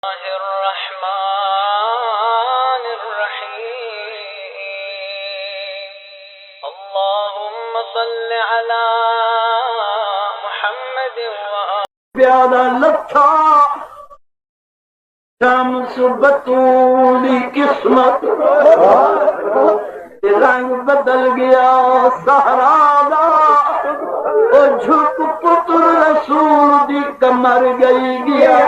الرحمن الرحيم اللهم صل على محمد پیارا لکھا شمس بطولی قسمت رنگ بدل گیا سہرا دا او جھک پتر رسول دی کمر گئی گیا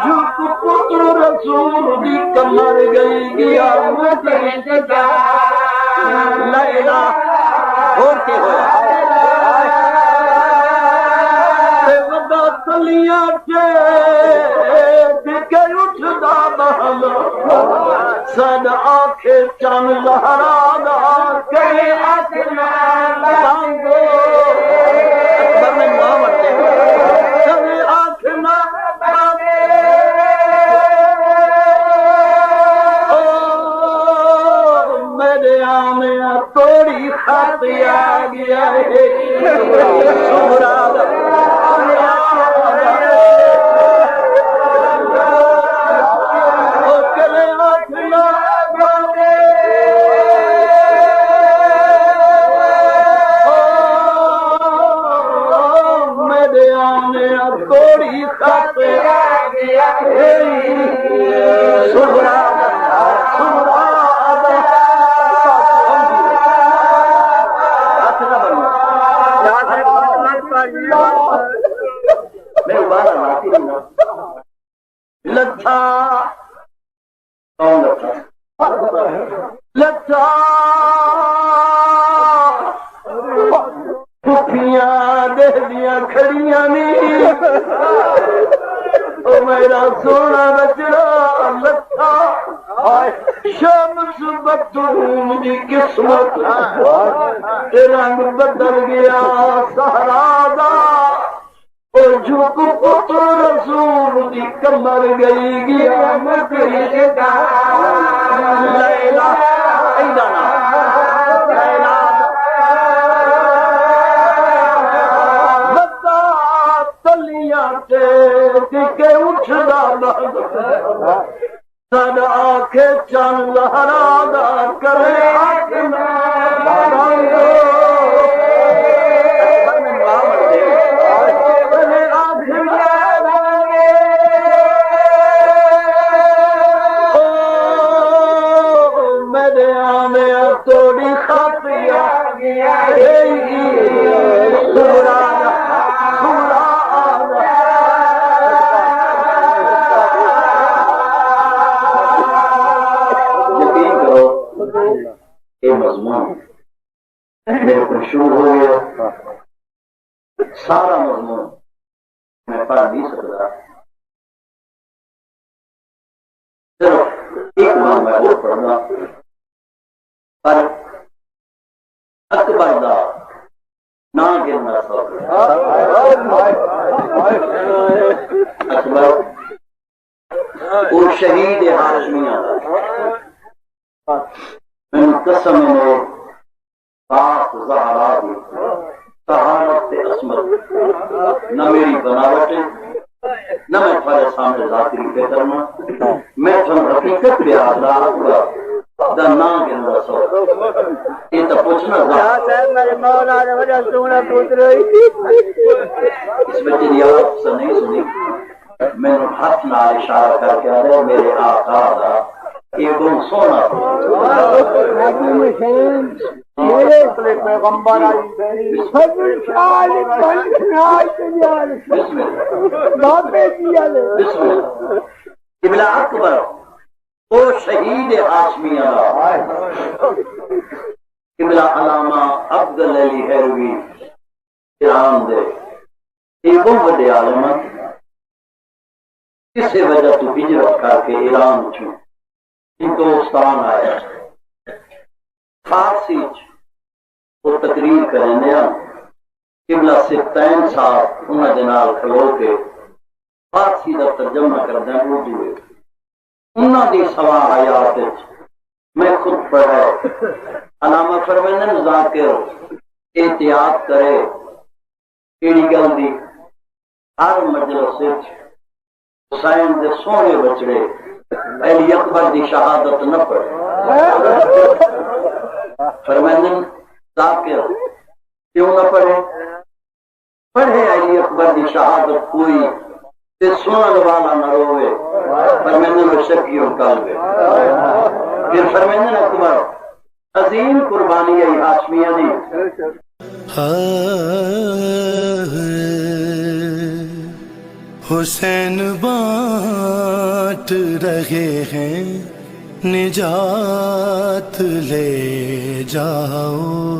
جھک پتر رسول دی کمر گئی گیا لیلا اور کے ہویا ودا تلیاں کے دکھے اٹھدا بہل سد آنکھیں چن لہرا دا کئی آنکھنا لانگو اکبر میں محمد دے کئی آنکھنا میرے آنے توڑی خط آ گیا ہے سمراد میرے آنے توڑی خط آ گیا ہے سمراد لتا کون لتا پھوپھیاں دہلیاں کھڑیاں نہیں او میرا سونا بچڑا لتا شمس بدوم دی قسمت رنگ بدل گیا سہرا دا اور جھک پتر رسول دی کمر گئی گیا لیلا ایدانا لیلا بدا تلیاں تے دکھے اٹھدا بہل سد آنکھیں چن لہرا دا کرے آنکھنا لانگو توڑی خاطیا یقین کرو یہ مضمون میرے کو شروع ہو گیا سارا مضمون میں پڑھ نہیں سکتا صرف ایک ماہ میں اور پڑھنا پر اکبر دا نہ گرنا سوکھ اکبر وہ شہید ہاشمیاں دا میں قسم نے پاک زہرا دی طہارت عصمت نہ میری بناوٹ نہ میں تمہارے سامنے ذاتی پہ کرنا میں تم حقیقت پہ آدھا اکبر دا نام گرنا سوکھ یہ تو پوچھنا اس بچے دی آواز سے نہیں سنی میں نے ہاتھ نہ اشارہ کر کے آ رہے میرے آقا دا یہ گم سونا پیغمبر قبلہ اکبر وہ شہید ہاشمیہ قبلہ علامہ عبدالعلی حیروی ایران دے یہ وہ بڑے عالم کسی وجہ تو ہجرت کر کے ایران چھو ہندوستان آیا فارسی وہ تقریر کرنے قبلہ سے 3 سال انہاں دے نال کھلو کے فارسی دا ترجمہ کردے اردو انہاں دی سوا حیات میں خود پڑھا علامہ فرمائیں ذاکر احتیاط کرے کیڑی گل دی ہر مجلس حسین دے سونے بچڑے علی اکبر دی شہادت نہ پڑھے فرمائیں ذاکر کیوں نہ پڑھے پڑھے علی اکبر دی شہادت کوئی تے سنن والا نہ روے فرمائیں شکیوں قلبے پھر فرمائیں اکبر عظیم قربانی ہے ہاشمیہ دی حسین بانٹ رہے ہیں نجات لے جاؤ